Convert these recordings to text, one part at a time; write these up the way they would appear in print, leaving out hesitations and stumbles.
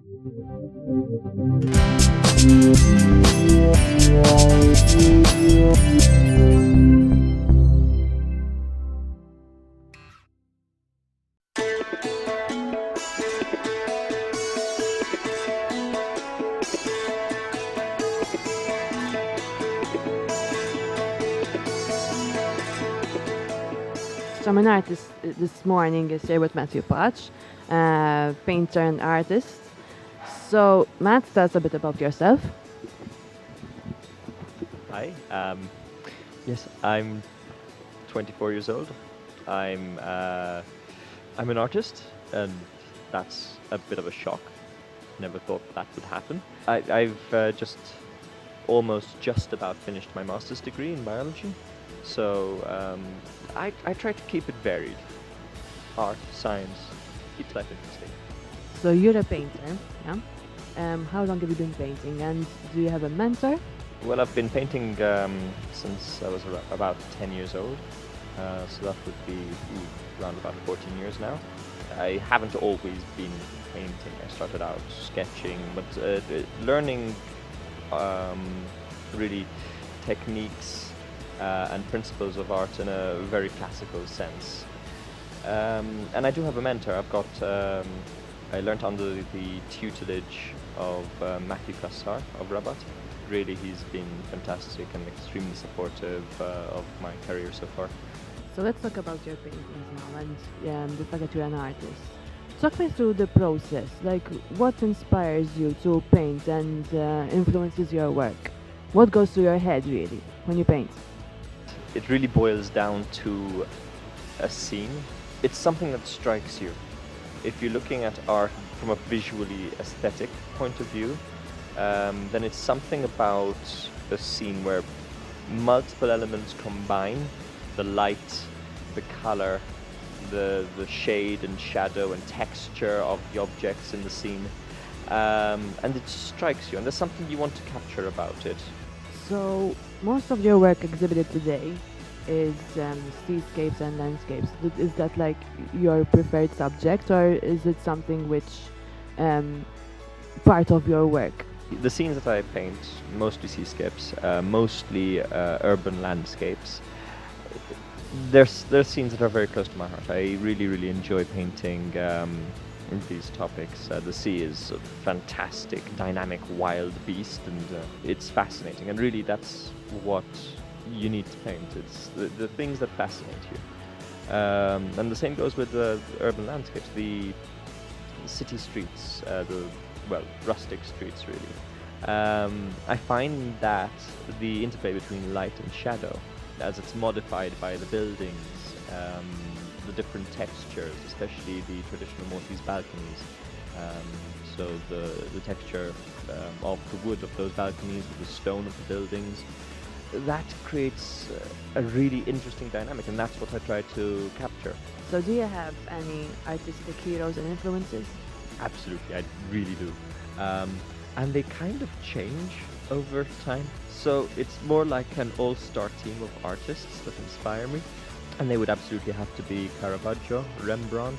Strummin artist this morning is here with Matthew Potch, painter and artist. So, Matt, tell us a bit about yourself. Hi. Yes, I'm 24 years old. I'm uh, I'm an artist, and that's a bit of a shock. Never thought that would happen. I've just about finished my master's degree in biology, so I try to keep it varied. Art, science, keeps life interesting. So, you're a painter, yeah? How long have you been painting, and do you have a mentor? Well, I've been painting since I was about 10 years old, so that would be around about 14 years now. I haven't always been painting. I started out sketching, but learning um, really techniques and principles of art in a very classical sense. And I do have a mentor. I learned under the tutelage of Matthew Kassar of Rabat. Really, he's been fantastic and extremely supportive of my career so far. So, let's talk about your paintings now and the fact that you're an artist. Talk me through the process. Like, what inspires you to paint and influences your work? What goes through your head, really, when you paint? It really boils down to a scene. It's something that strikes you. If you're looking at art from a visually aesthetic point of view, then it's something about a scene where multiple elements combine: the light, the color, the shade and shadow and texture of the objects in the scene, and it strikes you, and there's something you want to capture about it. So, most of your work exhibited today is seascapes and landscapes. Is that like your preferred subject, or is it something which um, part of your work? The scenes that I paint, mostly seascapes, mostly urban landscapes. There's scenes that are very close to my heart. I really enjoy painting these topics. The sea is a fantastic, dynamic, wild beast, and it's fascinating. And really, that's what you need to paint. It's the things that fascinate you. And the same goes with the urban landscapes, the city streets, rustic streets, really. I find that the interplay between light and shadow, as it's modified by the buildings, the different textures, especially the traditional Maltese balconies. So the texture of the wood of those balconies, with the stone of the buildings, that creates a really interesting dynamic, and that's what I try to capture. So, do you have any artistic heroes and influences? Absolutely, I really do. And they kind of change over time. So it's more like an all-star team of artists that inspire me. And they would absolutely have to be Caravaggio, Rembrandt,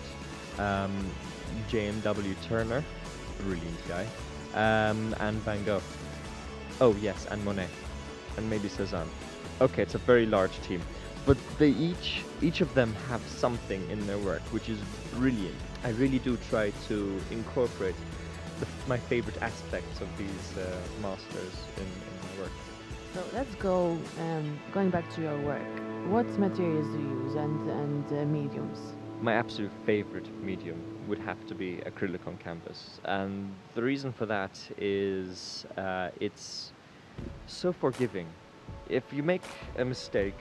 J.M.W. Turner, brilliant guy, and Van Gogh. Oh yes, and Monet, and maybe Cézanne. Okay, it's a very large team. But they each of them have something in their work which is brilliant. I really do try to incorporate my favorite aspects of these masters in my work. So let's go going back to your work. What materials do you use and mediums? My absolute favorite medium would have to be acrylic on canvas, and the reason for that is it's so forgiving. If you make a mistake,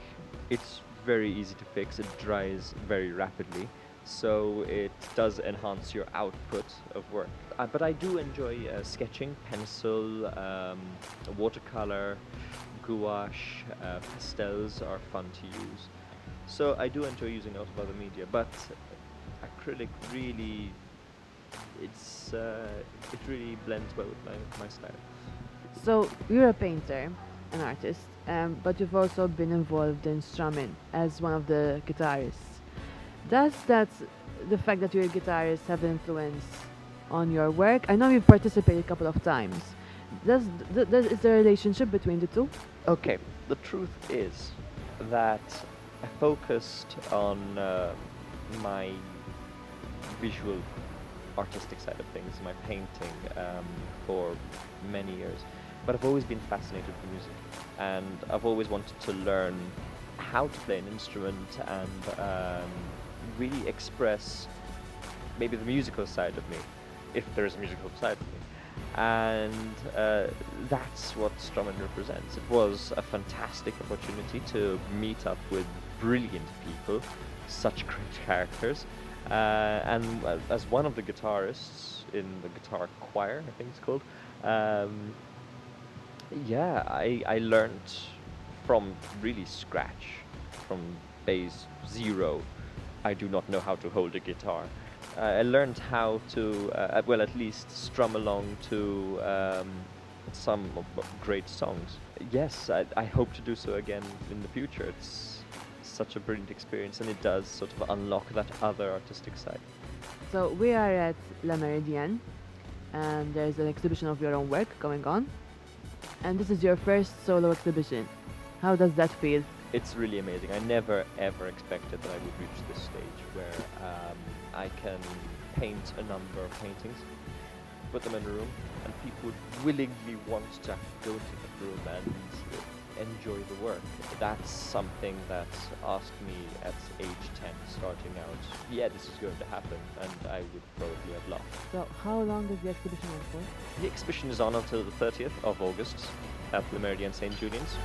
it's very easy to fix. It dries very rapidly, so it does enhance your output of work. But I do enjoy sketching, pencil, watercolor, gouache, pastels are fun to use. So I do enjoy using a lot of other media, but acrylic really, it really blends well with my style. So you're a painter, an artist, but you've also been involved in Strummin as one of the guitarists. Does that, the fact that you're a guitarist, have influenced on your work? I know you've participated a couple of times. Is there a relationship between the two? Okay, the truth is that I focused on my visual artistic side of things, my painting, for many years. But I've always been fascinated with music, and I've always wanted to learn how to play an instrument and really express maybe the musical side of me, if there is a musical side of me. And that's what Strummin represents. It was a fantastic opportunity to meet up with brilliant people, such great characters, and as one of the guitarists in the guitar choir, I think it's called, um, yeah, I learned from really scratch, from base zero. I do not know how to hold a guitar. I learned how to, well, at least strum along to some great songs. Yes, I hope to do so again in the future. It's such a brilliant experience, and it does sort of unlock that other artistic side. So we are at La Meridienne, and there's an exhibition of your own work going on. And this is your first solo exhibition. How does that feel? It's really amazing. I never ever expected that I would reach this stage where I can paint a number of paintings, put them in a room, and people would willingly want to go into the room and enjoy the work. That's something that asked me at age 10, starting out, yeah, this is going to happen, and I would probably have laughed. So how long is the exhibition on for? The exhibition is on until the 30th of August at the Meridian St. Julian's.